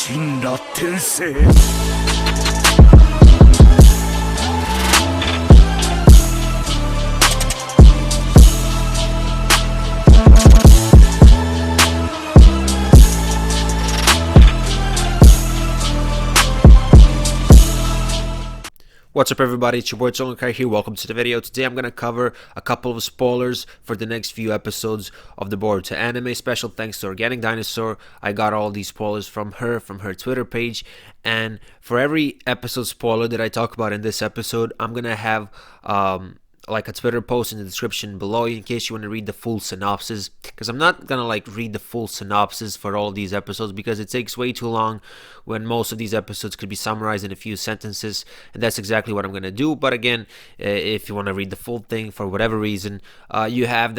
神羅転生 What's up everybody, it's your boy Hokage here. Welcome to the video. Today I'm going to cover a couple of spoilers for the next few episodes of the Boruto anime. Special thanks to Organic Dinosaur. I got all these spoilers from her Twitter page. And for every episode spoiler that I talk about in this episode, I'm going to have like a Twitter post in the description below in case you want to read the full synopsis, because I'm not gonna like read the full synopsis for all these episodes because it takes way too long when most of these episodes could be summarized in a few sentences, and that's exactly what I'm gonna do. But again, if you want to read the full thing for whatever reason, you have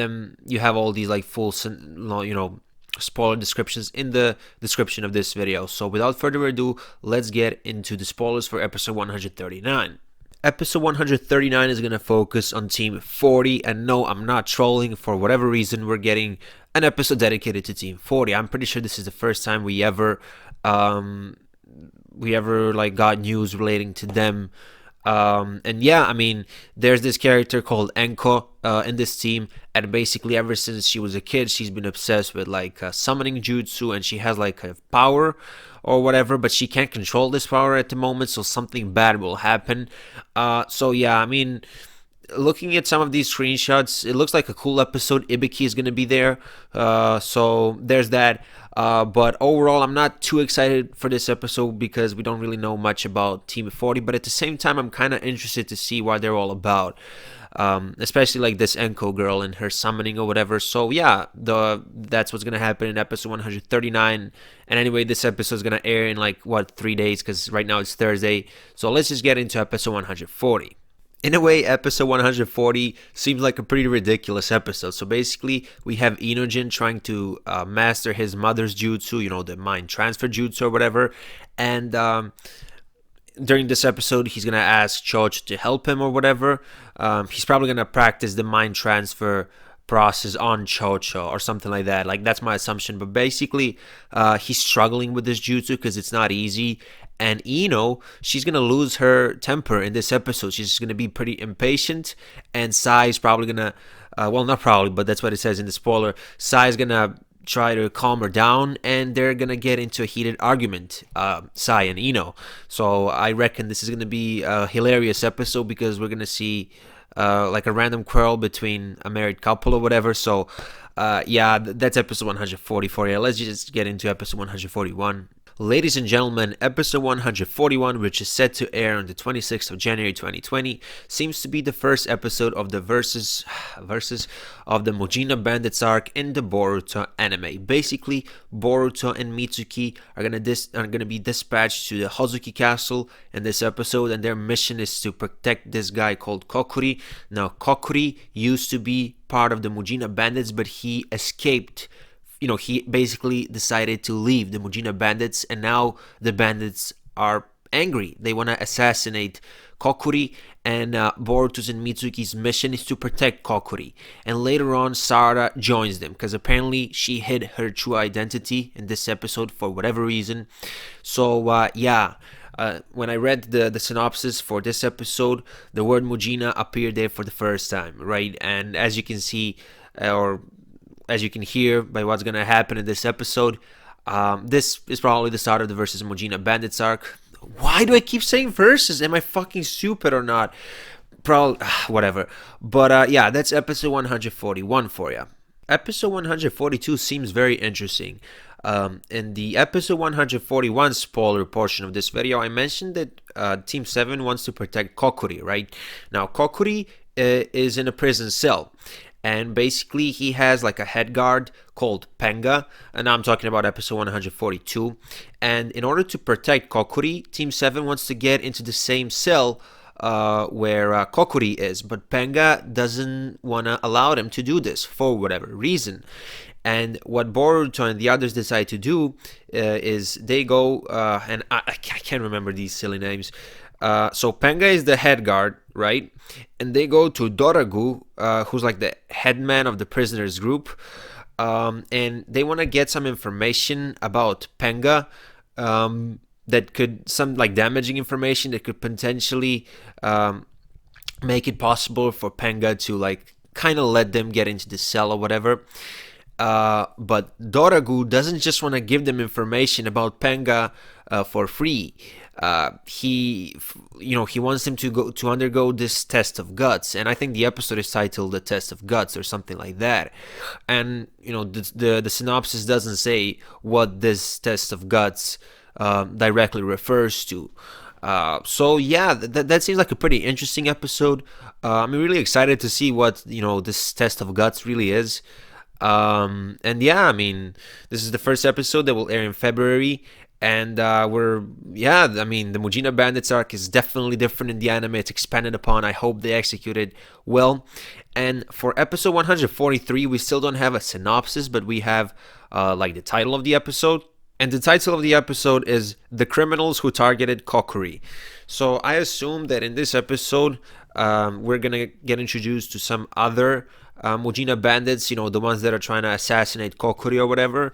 all these like full spoiler descriptions in the description of this video. So without further ado, let's get into the spoilers for episode 139. Episode 139 is going to focus on Team 40, and no, I'm not trolling. For whatever reason, we're getting an episode dedicated to Team 40. I'm pretty sure this is the first time we ever like got news relating to them. And yeah, I mean, there's this character called Enko in this team, and basically ever since she was a kid, she's been obsessed with like summoning jutsu, and she has like a power or whatever, but she can't control this power at the moment, so something bad will happen. So yeah, I mean, looking at some of these screenshots, it looks like a cool episode. Ibiki is going to be there, so there's that. But overall, I'm not too excited for this episode because we don't really know much about Team 40, but at the same time, I'm kind of interested to see what they're all about. Especially like this Enko girl and her summoning or whatever. So yeah, that's what's gonna happen in episode 139. And anyway, this episode is gonna air in like 3 days, because right now it's Thursday. So let's just get into episode 140. In a way, episode 140 seems like a pretty ridiculous episode. So basically, we have Inojin trying to master his mother's jutsu, the mind transfer jutsu or whatever, and during this episode, he's going to ask Chocho to help him or whatever. He's probably going to practice the mind transfer process on Chocho or something like that. Like, that's my assumption. But basically, he's struggling with this jutsu because it's not easy. And Ino, she's going to lose her temper in this episode. She's going to be pretty impatient. And Sai is probably going to, well, not probably, but that's what it says in the spoiler. Sai is going to try to calm her down, and they're gonna get into a heated argument, Sai and Ino. So I reckon this is gonna be a hilarious episode because we're gonna see like a random quarrel between a married couple or whatever. So yeah, that's episode 144. Yeah, let's just get into episode 141. Ladies and gentlemen, episode 141, which is set to air on the 26th of January 2020, seems to be the first episode of the versus of the MUJINA Bandits arc in the Boruto anime. Basically, Boruto and Mitsuki are gonna be dispatched to the Hozuki Castle in this episode, and their mission is to protect this guy called Kokuri. Now, Kokuri used to be part of the MUJINA Bandits, but he escaped. He basically decided to leave the MUJINA Bandits, and now the bandits are angry. They want to assassinate Kokuri, and Boruto's and Mitsuki's mission is to protect Kokuri. And later on, Sarada joins them because apparently she hid her true identity in this episode for whatever reason. So yeah, when I read the synopsis for this episode, the word MUJINA appeared there for the first time, right? And as you can see, or as you can hear by what's going to happen in this episode, this is probably the start of the versus MUJINA Bandits arc. Why do I keep saying versus? Am I fucking stupid or not? Probably, whatever. But yeah, that's episode 141 for you. Episode 142 seems very interesting. In the episode 141 spoiler portion of this video, I mentioned that Team 7 wants to protect Kokuri, right? Now, Kokuri is in a prison cell. And basically, he has like a head guard called Penga, and I'm talking about episode 142. And in order to protect Kokuri, Team 7 wants to get into the same cell where Kokuri is, but Penga doesn't want to allow them to do this for whatever reason. And what Boruto and the others decide to do is they go, and I can't remember these silly names. So Penga is the head guard, right? And they go to Doragu, who's like the headman of the prisoners group, and they want to get some information about Penga that could, some like damaging information that could potentially make it possible for Penga to like kind of let them get into the cell or whatever. But Doragu doesn't just want to give them information about Penga for free. He wants them to undergo this test of guts, and I think the episode is titled "The Test of Guts" or something like that. And the synopsis doesn't say what this test of guts directly refers to. So yeah, that seems like a pretty interesting episode. I'm really excited to see what this test of guts really is. And yeah, I mean, this is the first episode that will air in February, and the Mujina Bandits arc is definitely different in the anime. It's expanded upon. I hope they execute it well. And for episode 143, we still don't have a synopsis, but we have like the title of the episode. And the title of the episode is "The Criminals Who Targeted Kokuri." So I assume that in this episode, we're gonna get introduced to some other Mujina bandits, the ones that are trying to assassinate Kokuri or whatever.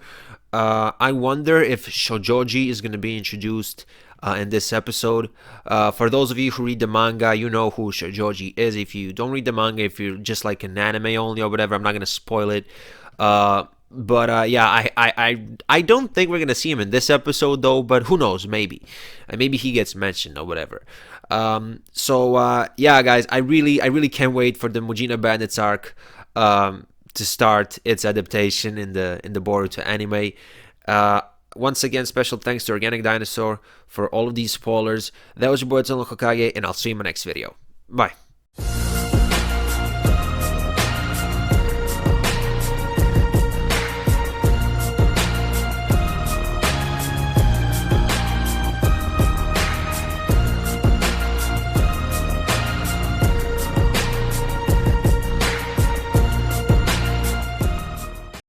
I wonder if Shojoji is gonna be introduced in this episode. For those of you who read the manga, you know who Shojoji is. If you don't read the manga, if you're just like an anime only or whatever, I'm not gonna spoil it. But yeah, I don't think we're gonna see him in this episode though. But who knows? Maybe he gets mentioned or whatever. Yeah, guys, I really can't wait for the Mujina Bandits arc to start its adaptation in the Boruto anime. Once again, special thanks to Organic Dinosaur for all of these spoilers. That was your boy Hokage, and I'll see you in my next video. Bye.